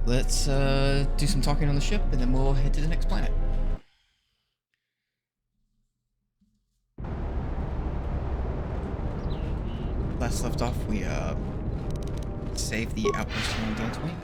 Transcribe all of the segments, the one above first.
let's do some talking on the ship, and then we'll head to the next planet. Last left off, we saved the outpost here on Dantooine.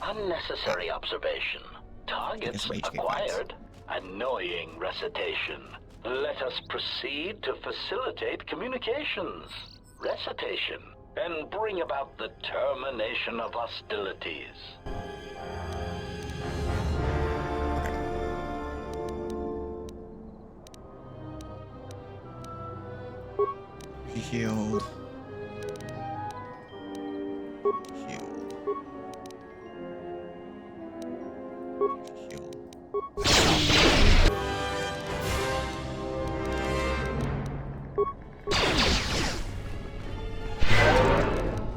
Unnecessary observation. Targets acquired. Annoying recitation. Let us proceed to facilitate communications. Recitation. And bring about the termination of hostilities. Shield.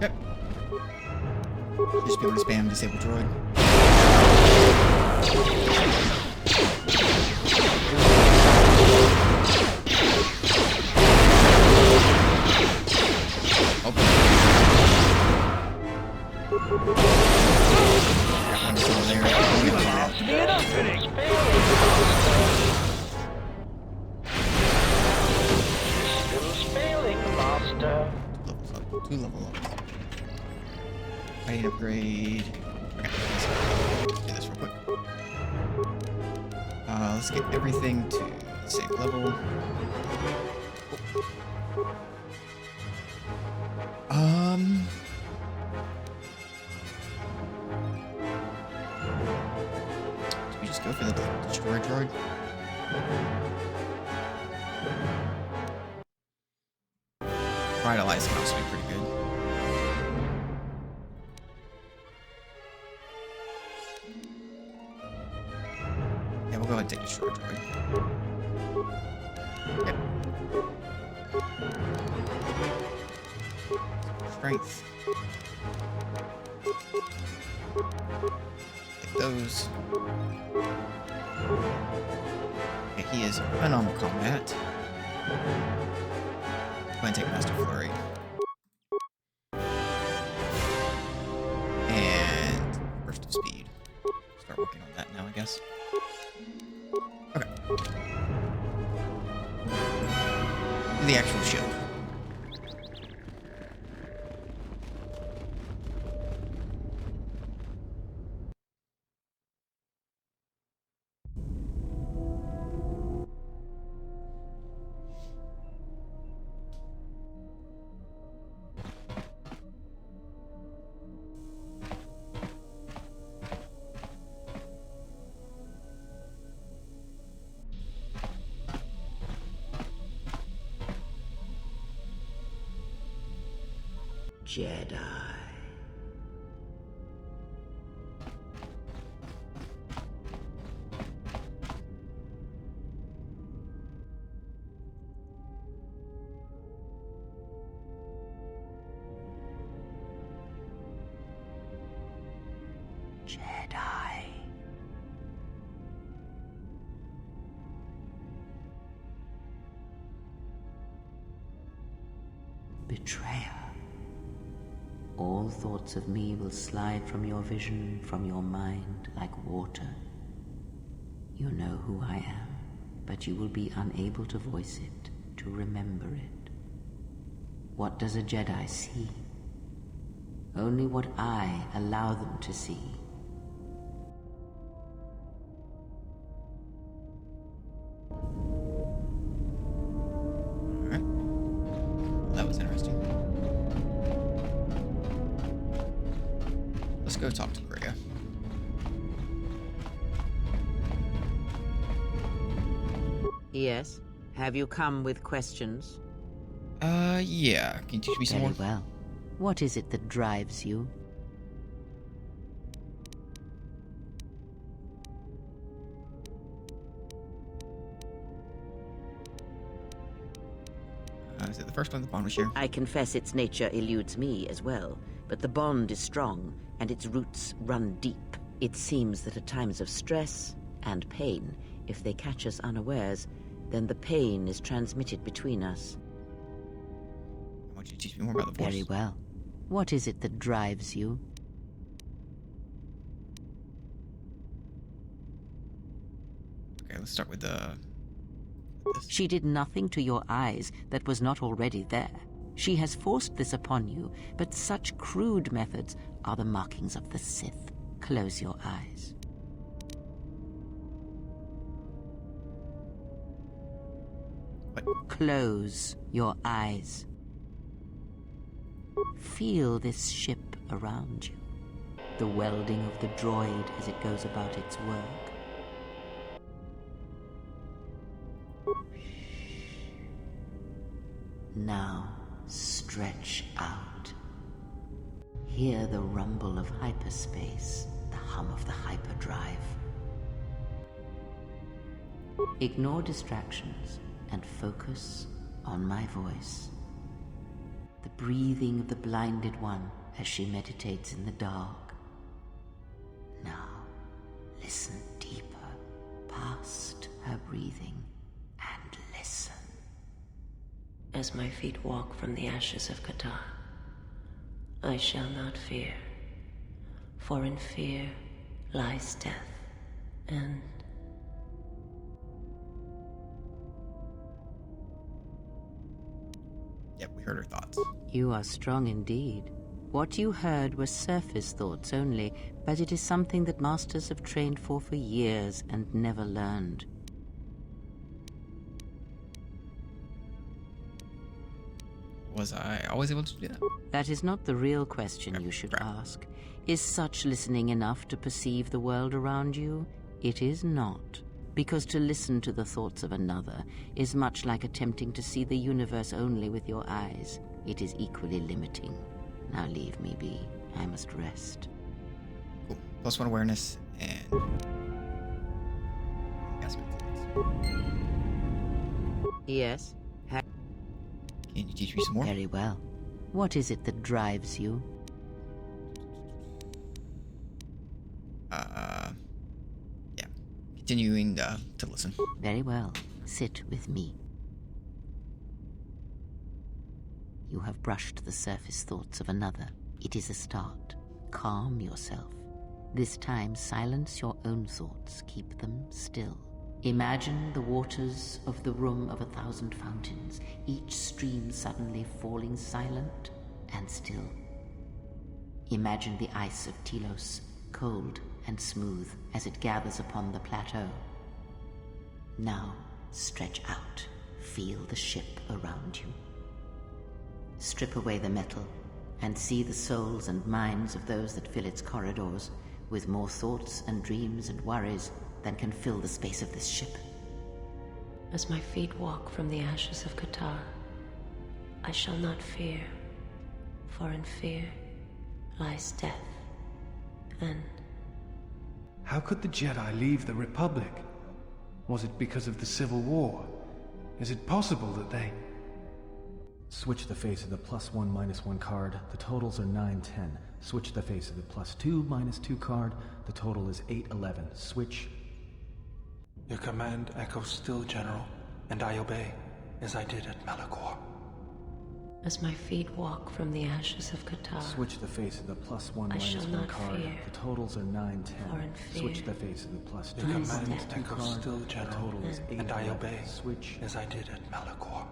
Yep. Just be able to spam disable droid. Two level ups. Height upgrade. Okay, let's do this real quick. Let's get everything to the same level. Do we just go for the destroyer droid? Pride Allies can also be pretty good. Yeah, we'll go ahead and take destroyer droid. Yep. Strength. Take those. Okay, he is unarmed combat. Go ahead and take Master Flurry. And Burst of Speed. Start working on that now, I guess. Okay. The actual ship. Jedi. Jedi. Betrayer. All thoughts of me will slide from your vision, from your mind, like water. You know who I am, but you will be unable to voice it, to remember it. What does a Jedi see? Only what I allow them to see. Alright. Well, that was interesting. Let's go talk to Greya. Yes? Have you come with questions? Yeah. Can you teach me some more? Very well. What is it that drives you? Is it the first one, the bond we share? I confess its nature eludes me as well, but the bond is strong, and its roots run deep. It seems that at times of stress and pain, if they catch us unawares, then the pain is transmitted between us. want you to teach me more about the Force. Very well. What is it that drives you? Okay, let's start with this. She did nothing to your eyes that was not already there. She has forced this upon you, but such crude methods are the markings of the Sith. Close your eyes. What? Close your eyes. Feel this ship around you. The welding of the droid as it goes about its work. Now, stretch out. Hear the rumble of hyperspace, the hum of the hyperdrive. Ignore distractions and focus on my voice. The breathing of the blinded one as she meditates in the dark. Now, listen deeper, past her breathing, and listen. As my feet walk from the ashes of Qatar, I shall not fear, for in fear lies death, and... Yep, we heard her thoughts. You are strong indeed. What you heard were surface thoughts only, but it is something that masters have trained for years and never learned. Was I always able to do that? That is not the real question you should ask. Is such listening enough to perceive the world around you? It is not. Because to listen to the thoughts of another is much like attempting to see the universe only with your eyes. It is equally limiting. Now leave me be. I must rest. Cool. +1 awareness and... investment. Yes? Can you teach me some more? Very well. What is it that drives you? Yeah. Continuing to listen. Very well. Sit with me. You have brushed the surface thoughts of another. It is a start. Calm yourself. This time, silence your own thoughts. Keep them still. Imagine the waters of the room of 1,000 fountains, each stream suddenly falling silent and still. Imagine the ice of Telos, cold and smooth as it gathers upon the plateau. Now, stretch out. Feel the ship around you. Strip away the metal and see the souls and minds of those that fill its corridors with more thoughts and dreams and worries than can fill the space of this ship. As my feet walk from the ashes of Qatar, I shall not fear, for in fear lies death, and... How could the Jedi leave the Republic? Was it because of the Civil War? Is it possible that they... Switch the face of the +1 -1 card. The totals are 9, 10. Switch the face of the +2 -2 card. The total is 8, 11. Switch. Your command echoes still, General, and I obey, as I did at Malachor. As my feet walk from the ashes of Qatar, Switch the face of the +1 I shall -1 not card. fear, The totals are 9, for 10. in fear Switch the face of the +2 Your command death. -2 echoes card. still, The General, total is 8, and I 11. obey, Switch. as I did at Malachor.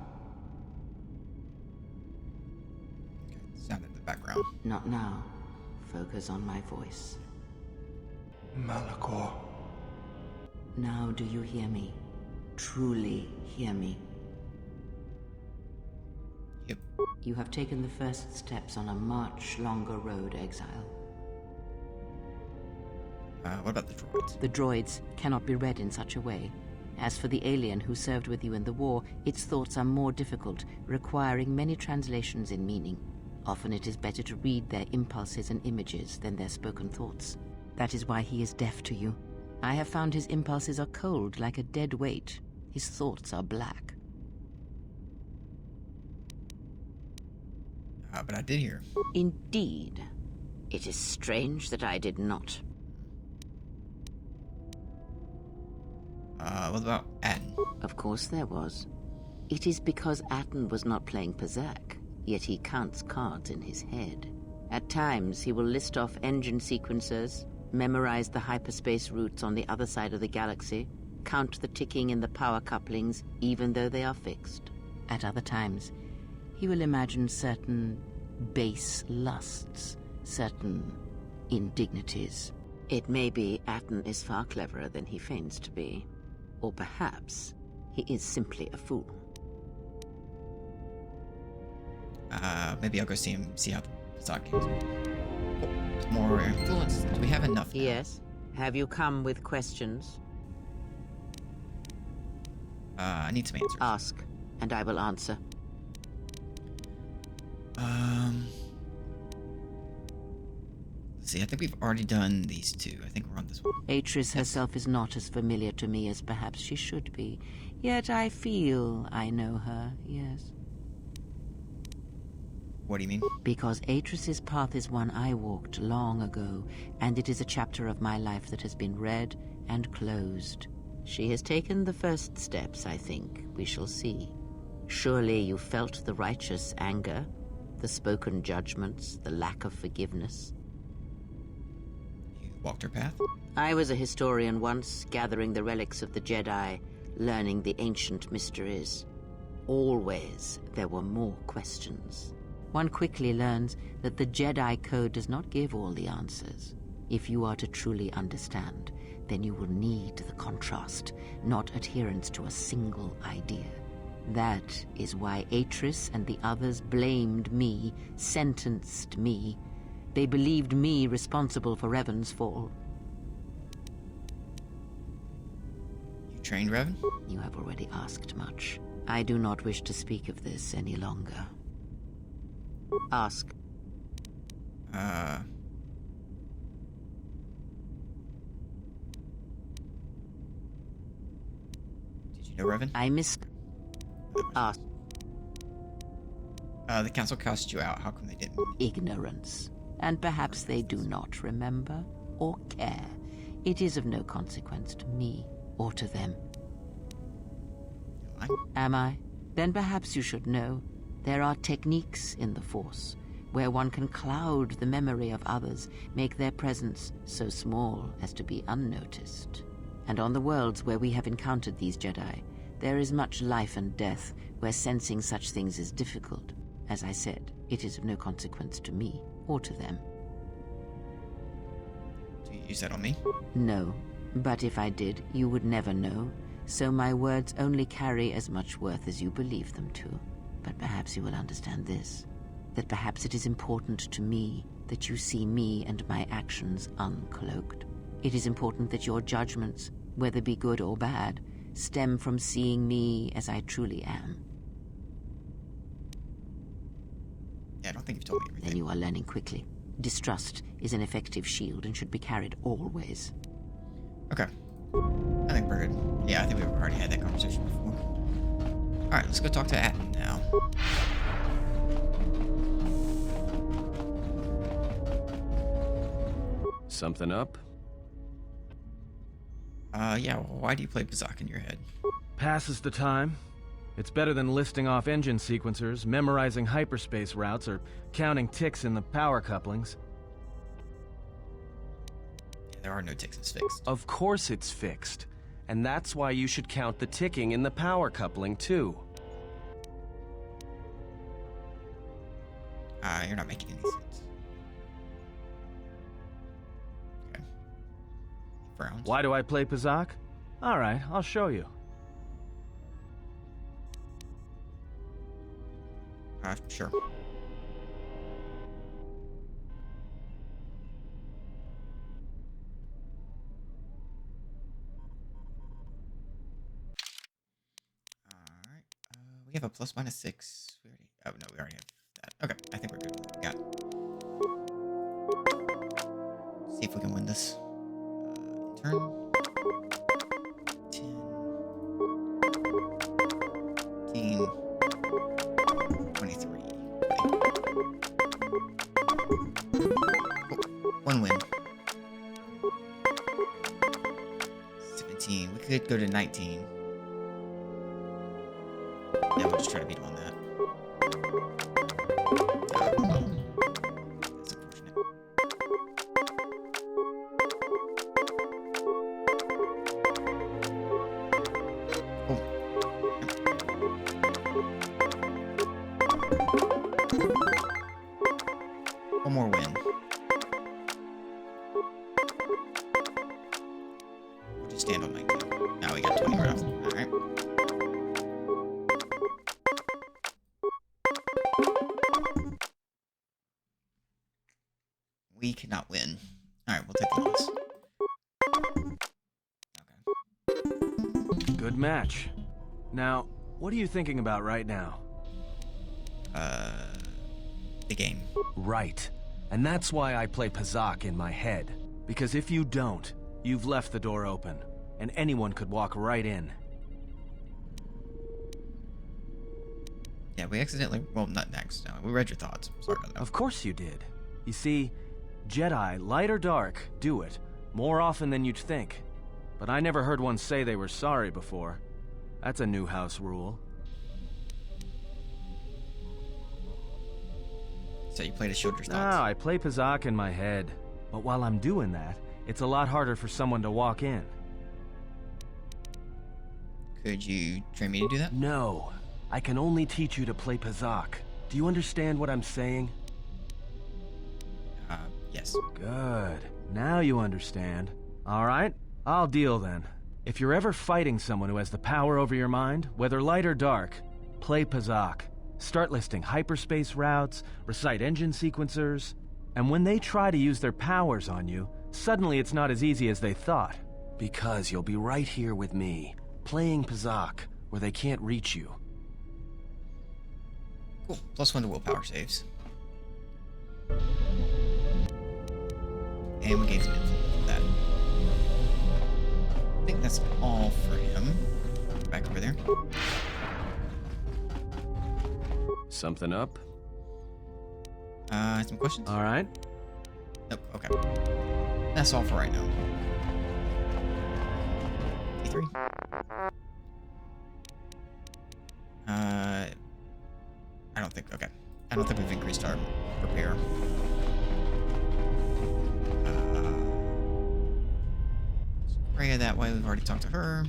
Okay, sound in the background. Not now. Focus on my voice. Malachor. Now do you hear me? Truly hear me? Yep. You have taken the first steps on a much longer road, exile. What about the droids? The droids cannot be read in such a way. As for the alien who served with you in the war, its thoughts are more difficult, requiring many translations in meaning. Often it is better to read their impulses and images than their spoken thoughts. That is why he is deaf to you. I have found his impulses are cold, like a dead weight. His thoughts are black. But I did hear. Indeed. It is strange that I did not. What about Atten? Of course there was. It is because Atten was not playing Berserk. yet he counts cards in his head. At times, he will list off engine sequencers, memorize the hyperspace routes on the other side of the galaxy, count the ticking in the power couplings, even though they are fixed. At other times, he will imagine certain base lusts, certain indignities. It may be Atten is far cleverer than he feigns to be. Or perhaps he is simply a fool. Maybe I'll go see him, see how the facade games are. More influence. Do we have enough now? Yes. Have you come with questions? I need some answers. Ask, and I will answer. Let's see, I think we've already done these two. I think we're on this one. Atris herself is not as familiar to me as perhaps she should be. Yet I feel I know her, yes. What do you mean? Because Atris's path is one I walked long ago, and it is a chapter of my life that has been read and closed. She has taken the first steps, I think. We shall see. Surely you felt the righteous anger, the spoken judgments, the lack of forgiveness. You walked her path? I was a historian once, gathering the relics of the Jedi, learning the ancient mysteries. Always there were more questions. One quickly learns that the Jedi Code does not give all the answers. If you are to truly understand, then you will need the contrast, not adherence to a single idea. That is why Atris and the others blamed me, sentenced me. They believed me responsible for Revan's fall. You trained Revan? You have already asked much. I do not wish to speak of this any longer. Ask. Did you know Revan? I missed. Ask. The council cast you out. How come they didn't? Ignorance. And perhaps they do not remember or care. It is of no consequence to me or to them. Am Am I? Then perhaps you should know. There are techniques in the Force where one can cloud the memory of others, make their presence so small as to be unnoticed. And on the worlds where we have encountered these Jedi, there is much life and death where sensing such things is difficult. As I said, it is of no consequence to me or to them. Do you use that on me? No, but if I did, you would never know, so my words only carry as much worth as you believe them to. But perhaps you will understand this, that perhaps it is important to me that you see me and my actions uncloaked. It is important that your judgments, whether be good or bad, stem from seeing me as I truly am. Yeah, I don't think you've told me everything. Then you are learning quickly. Distrust is an effective shield and should be carried always. Okay. I think we're good. Yeah, I think we've already had that conversation before. Alright, let's go talk to Atten now. Something up? Yeah, well, why do you play Bazak in your head? Passes the time. It's better than listing off engine sequencers, memorizing hyperspace routes, or counting ticks in the power couplings. Yeah, there are no ticks, it's fixed. Of course it's fixed. And that's why you should count the ticking in the power coupling, too. You're not making any sense. Okay. He frowns. Why do I play Pazak? Alright, I'll show you. Sure. Alright. We have a ±6. We already... Oh, no, we already have that. Okay, I think we're good with what we got. See if we can win this. Turn. 10. 15. 23. One win. 17. We could go to 19. Yeah, we'll just try to beat him on that. One more win. We'll just stand on 19. Now we got 20 rounds. Alright. We cannot win. Alright, we'll take the loss. Okay. Good match. Now, what are you thinking about right now? The game. Right. And that's why I play Pazak in my head. Because if you don't, you've left the door open, and anyone could walk right in. Yeah, we accidentally... Well, not accidentally. We read your thoughts. Sorry about that. Of course you did. You see, Jedi, light or dark, do it. More often than you'd think. But I never heard one say they were sorry before. That's a new house rule. So you play to shield your No, thoughts? I play Pazak in my head. But while I'm doing that, it's a lot harder for someone to walk in. Could you train me to do that? No. I can only teach you to play Pazak. Do you understand what I'm saying? Yes. Good. Now you understand. All right, I'll deal then. If you're ever fighting someone who has the power over your mind, whether light or dark, play Pazak. Start listing hyperspace routes, recite engine sequencers, and when they try to use their powers on you, suddenly it's not as easy as they thought. Because you'll be right here with me, playing Pazak, where they can't reach you. Cool. +1 to willpower saves. And we gain some influence from that. I think that's all for him. Back over there. Something up? Some questions? All right. Nope, okay. That's all for right now. E3. I don't think, okay. I don't think we've increased our repair. Rhea that way, we've already talked to her.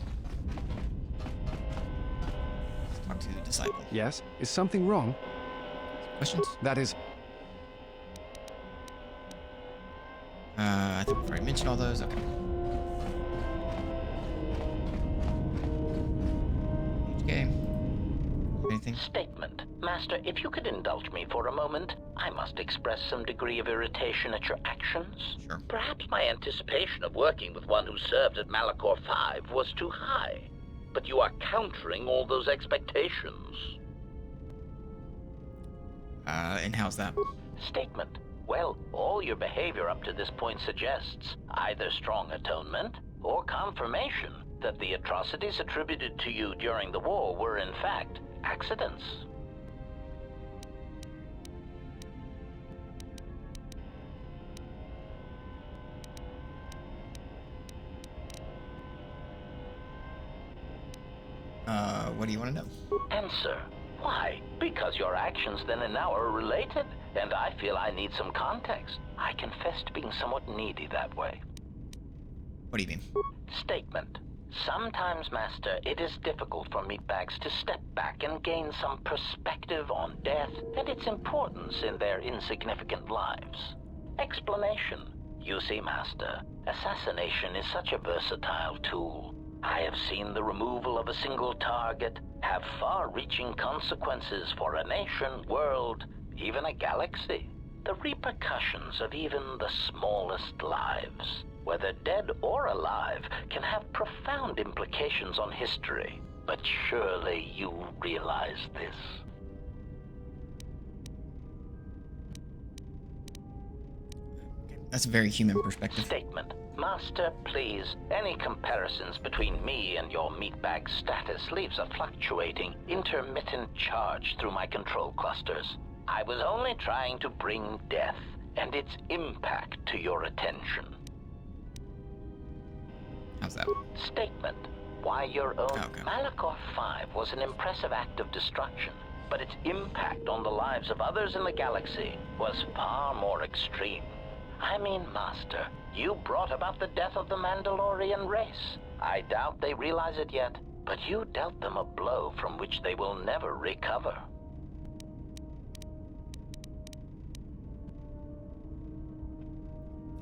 Let's talk to Disciple. Yes? Is something wrong? Questions? That is... I think we've already mentioned all those, okay. HK. Anything? Statement. Master, if you could indulge me for a moment, I must express some degree of irritation at your actions. Sure. Perhaps my anticipation of working with one who served at Malachor 5 was too high. But you are countering all those expectations. And how's that? Statement. Well, all your behavior up to this point suggests either strong atonement or confirmation that the atrocities attributed to you during the war were in fact accidents. What do you want to know? Answer. Why? Because your actions then and now are related, and I feel I need some context. I confess to being somewhat needy that way. What do you mean? Statement. Sometimes, Master, it is difficult for meatbags to step back and gain some perspective on death and its importance in their insignificant lives. Explanation. You see, Master, assassination is such a versatile tool. I have seen the removal of a single target have far-reaching consequences for a nation, world, even a galaxy. The repercussions of even the smallest lives, whether dead or alive, can have profound implications on history. But surely you realize this. That's a very human perspective. Statement. Master, please, any comparisons between me and your meatbag status leaves a fluctuating, intermittent charge through my control clusters. I was only trying to bring death and its impact to your attention. How's that? Statement. Why your own Okay. Malachor 5 was an impressive act of destruction, but its impact on the lives of others in the galaxy was far more extreme. I mean, Master, you brought about the death of the Mandalorian race. I doubt they realize it yet, but you dealt them a blow from which they will never recover.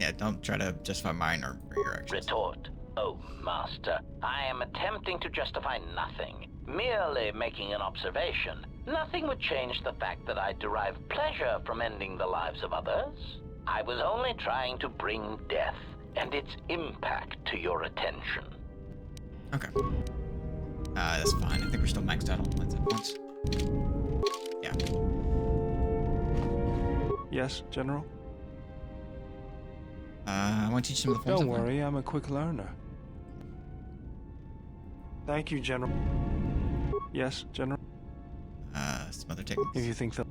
Yeah, don't try to justify mine or your actions. Retort. Oh, Master, I am attempting to justify nothing. Merely making an observation. Nothing would change the fact that I derive pleasure from ending the lives of others. I was only trying to bring death and its impact to your attention. Okay. That's fine. I think we're still maxed out on lens at once. Yeah. Yes, General? I want to teach some of the forms Don't I've learned. worry, I'm a quick learner. Thank you, General. Yes, General? Some other techniques. If you think that...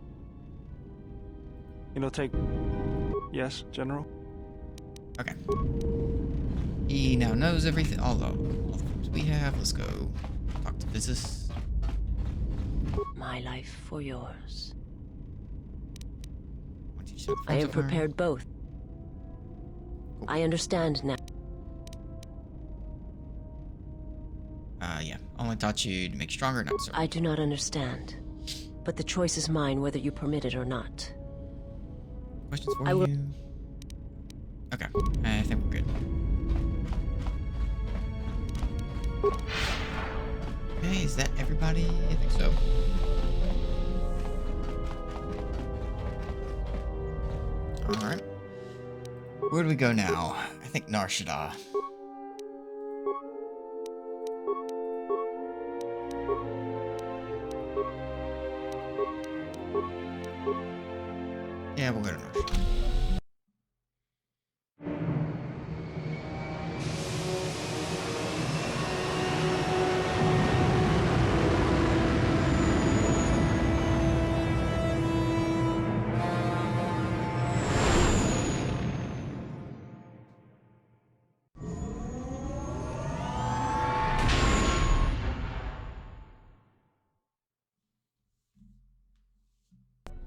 It'll take... Yes, General? Okay. He now knows everything, all the forms we have. Let's go talk to business. My life for yours. Want to teach some of the I forms have I've learned. prepared both. Cool. I understand now. Yeah. Only taught you to make stronger, not so. I do not understand. But the choice is mine whether you permit it or not. Questions for I will- you? Okay. I think we're good. Okay, is that everybody? I think so. Alright. Where do we go now? I think Nar Shaddaa. Yeah, we'll go to Nar Shaddaa.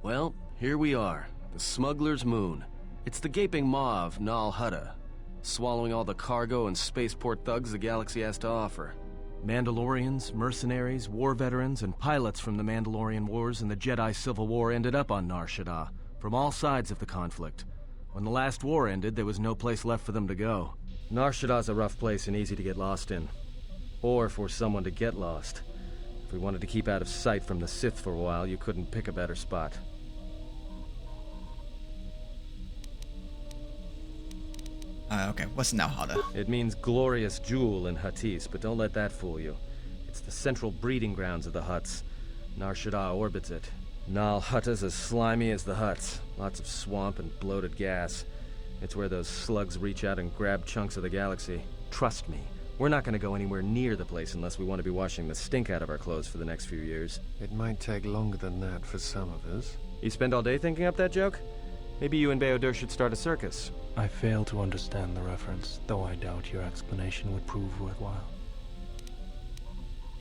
Well, here we are. The Smuggler's Moon. It's the gaping maw of Nal Hutta, swallowing all the cargo and spaceport thugs the galaxy has to offer. Mandalorians, mercenaries, war veterans, and pilots from the Mandalorian Wars and the Jedi Civil War ended up on Nar Shaddaa, from all sides of the conflict. When the last war ended, there was no place left for them to go. Nar Shaddaa's a rough place and easy to get lost in. Or for someone to get lost. If we wanted to keep out of sight from the Sith for a while, you couldn't pick a better spot. Okay, what's Nal Hutta? It means glorious jewel in Huttese, but don't let that fool you. It's the central breeding grounds of the Hutts. Nar Shaddaa orbits it. Nal Hutta's as slimy as the Hutts. Lots of swamp and bloated gas. It's where those slugs reach out and grab chunks of the galaxy. Trust me, we're not going to go anywhere near the place unless we want to be washing the stink out of our clothes for the next few years. It might take longer than that for some of us. You spend all day thinking up that joke? Maybe you and BioWare should start a circus. I fail to understand the reference, though I doubt your explanation would prove worthwhile.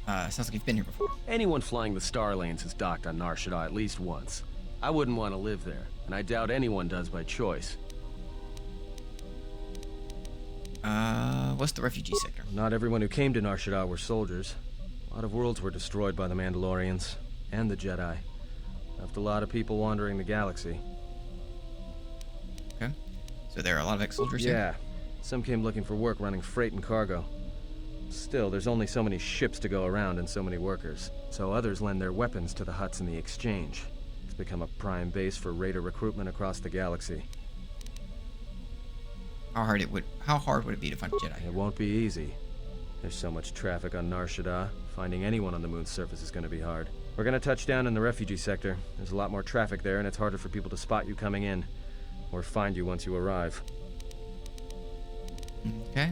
Sounds like you've been here before. Anyone flying the Star Lanes has docked on Nar Shaddaa at least once. I wouldn't want to live there, and I doubt anyone does by choice. What's the refugee sector? Not everyone who came to Nar Shaddaa were soldiers. A lot of worlds were destroyed by the Mandalorians, and the Jedi. Left a lot of people wandering the galaxy. Okay. So there are a lot of ex-soldiers here? Yeah. Some came looking for work running freight and cargo. Still, there's only so many ships to go around and so many workers. So others lend their weapons to the Hutts in the exchange. It's become a prime base for raider recruitment across the galaxy. How hard would it be to find a Jedi? It won't be easy. There's so much traffic on Nar Shaddaa. Finding anyone on the moon's surface is going to be hard. We're going to touch down in the refugee sector. There's a lot more traffic there, and it's harder for people to spot you coming in. Or find you once you arrive. Okay.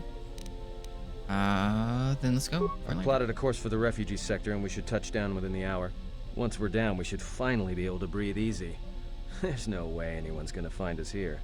Then let's go. I plotted a course for the refugee sector, and we should touch down within the hour. Once we're down, we should finally be able to breathe easy. There's no way anyone's going to find us here.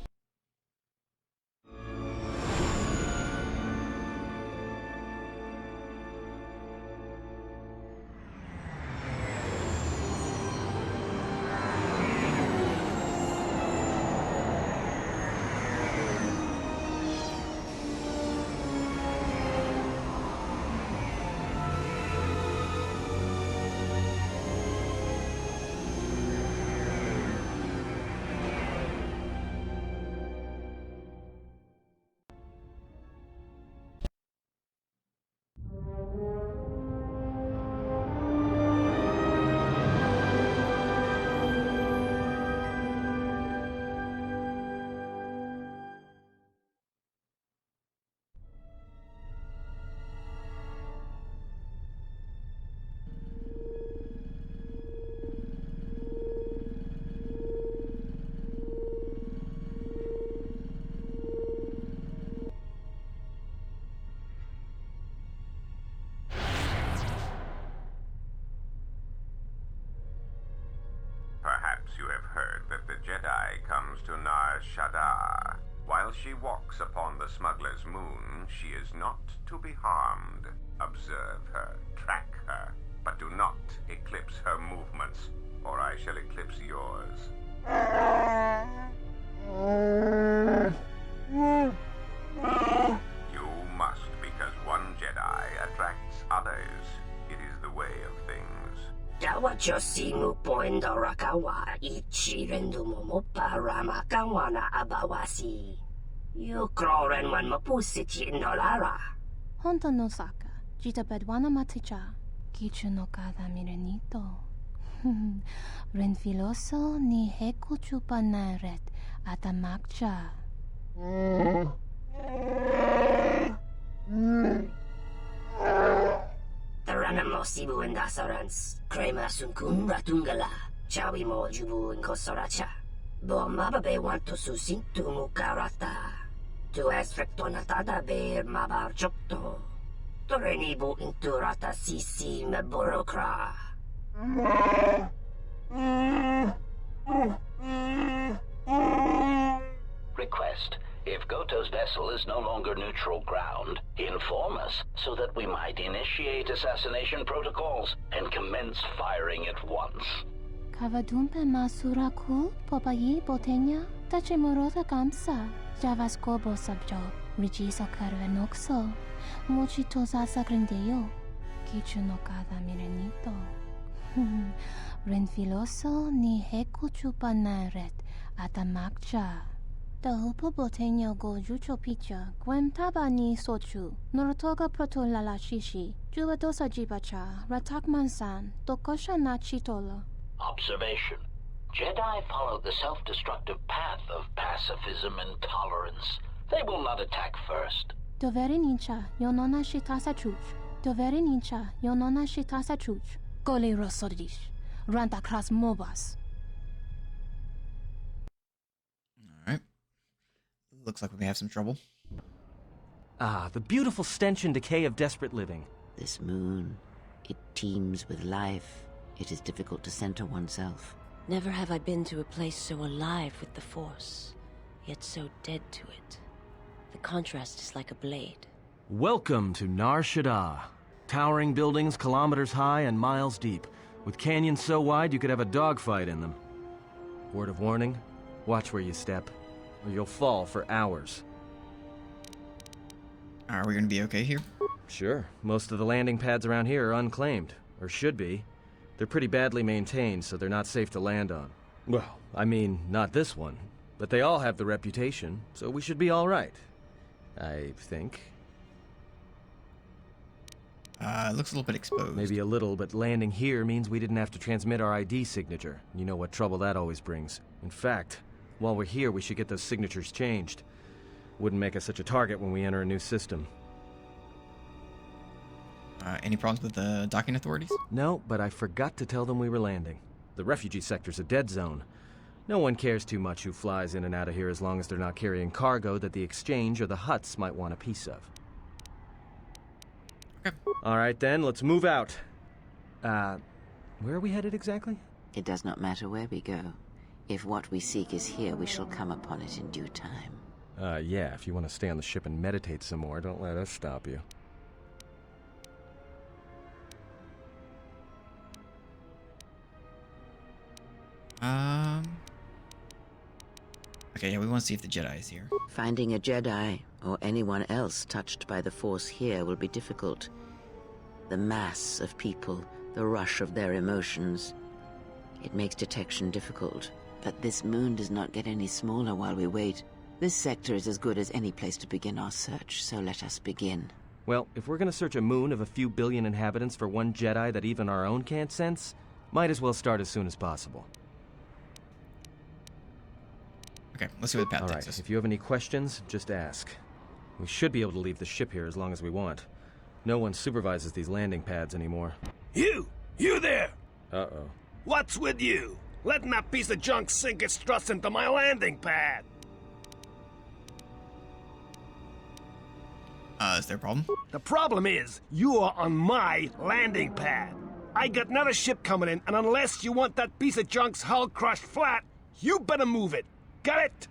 that the Jedi comes to Nar Shaddaa. While she walks upon the smuggler's moon, she is not to be harmed. Observe her, track her, but do not eclipse her movements, or I shall eclipse yours. You must, because one Jedi attracts others. It is the way of things. Dawachosimu poindorakawa ichirendumo paramakawa na abawasi. Yukroren wan mapusiti nolara. Honto no saka, jita bedwana maticha, kichu no kada mirenito. Renfiloso ni heku chupa naret atamakcha. Taranamo sibu endasarans, crema sunkun ratungala, chawi mo jubu inkosoracha. Bo mababe wanto susintu mukarata. Tu es frektonatada ber mabar chokto. Torenibu inturata sisi meborokra. Request. If Goto's vessel is no longer neutral ground, inform us so that we might initiate assassination protocols and commence firing at once. Kavadumpe masura kul popayi botenya tachimurota kamsa. Javaskobo sabjo, rigiso carvenoxo, mochitosa sacrendeyo, kichu no cada mirenito. Renfiloso ni heku chupa naret atamakcha. Tahupo botenya go jucho picha, gwen taba ni sochu, norotoga proto lalashishi, jubadosa jibacha, ratak mansan, tokosha na chitola. Observation. Jedi follow the self-destructive path of pacifism and tolerance. They will not attack first. Doveri nincha, yonona shitasa chuch. Doveri nincha, yonona shitasa chuch. Gole rosodish. Ranta kras mobas. Alright. Looks like we may have some trouble. Ah, the beautiful stench and decay of desperate living. This moon, it teems with life. It is difficult to center oneself. Never have I been to a place so alive with the Force, yet so dead to it. The contrast is like a blade. Welcome to Nar Shaddaa. Towering buildings kilometers high and miles deep, with canyons so wide you could have a dogfight in them. Word of warning, watch where you step, or you'll fall for hours. Are we gonna be okay here? Sure. Most of the landing pads around here are unclaimed, or should be. They're pretty badly maintained, so they're not safe to land on. Well, I mean, not this one. But they all have the reputation, so we should be all right. I think. It looks a little bit exposed. Maybe a little, but landing here means we didn't have to transmit our ID signature. You know what trouble that always brings. In fact, while we're here, we should get those signatures changed. Wouldn't make us such a target when we enter a new system. Any problems with the docking authorities? No, but I forgot to tell them we were landing. The refugee sector's a dead zone. No one cares too much who flies in and out of here as long as they're not carrying cargo that the Exchange or the Hutts might want a piece of. Okay. All right then, let's move out. Where are we headed exactly? It does not matter where we go. If what we seek is here, we shall come upon it in due time. Yeah, if you want to stay on the ship and meditate some more, don't let us stop you. Okay, yeah, we want to see if the Jedi is here. Finding a Jedi, or anyone else touched by the Force here, will be difficult. The mass of people, the rush of their emotions. It makes detection difficult. But this moon does not get any smaller while we wait. This sector is as good as any place to begin our search, so let us begin. Well, if we're gonna search a moon of a few billion inhabitants for one Jedi that even our own can't sense, might as well start as soon as possible. Okay, let's see what the path All takes right, us. if you have any questions, just ask. We should be able to leave the ship here as long as we want. No one supervises these landing pads anymore. You there! Uh-oh. What's with you? Letting that piece of junk sink its struts into my landing pad! Is there a problem? The problem is, you are on my landing pad. I got another ship coming in, and unless you want that piece of junk's hull crushed flat, You better move it. Got it?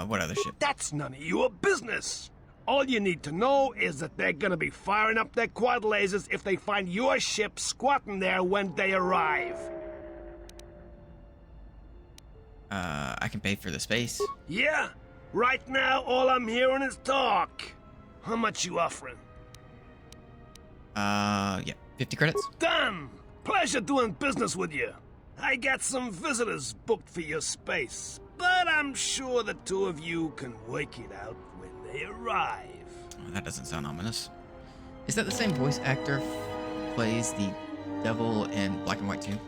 What other ship? That's none of your business. All you need to know is that they're gonna be firing up their quad lasers if they find your ship squatting there when they arrive. I can pay for the space. Yeah? Right now, all I'm hearing is talk. How much you offering? Yeah, 50 credits. Done! Pleasure doing business with you. I got some visitors booked for your space, but I'm sure the two of you can work it out when they arrive. Oh, that doesn't sound ominous. Is that the same voice actor plays the devil in Black and White too?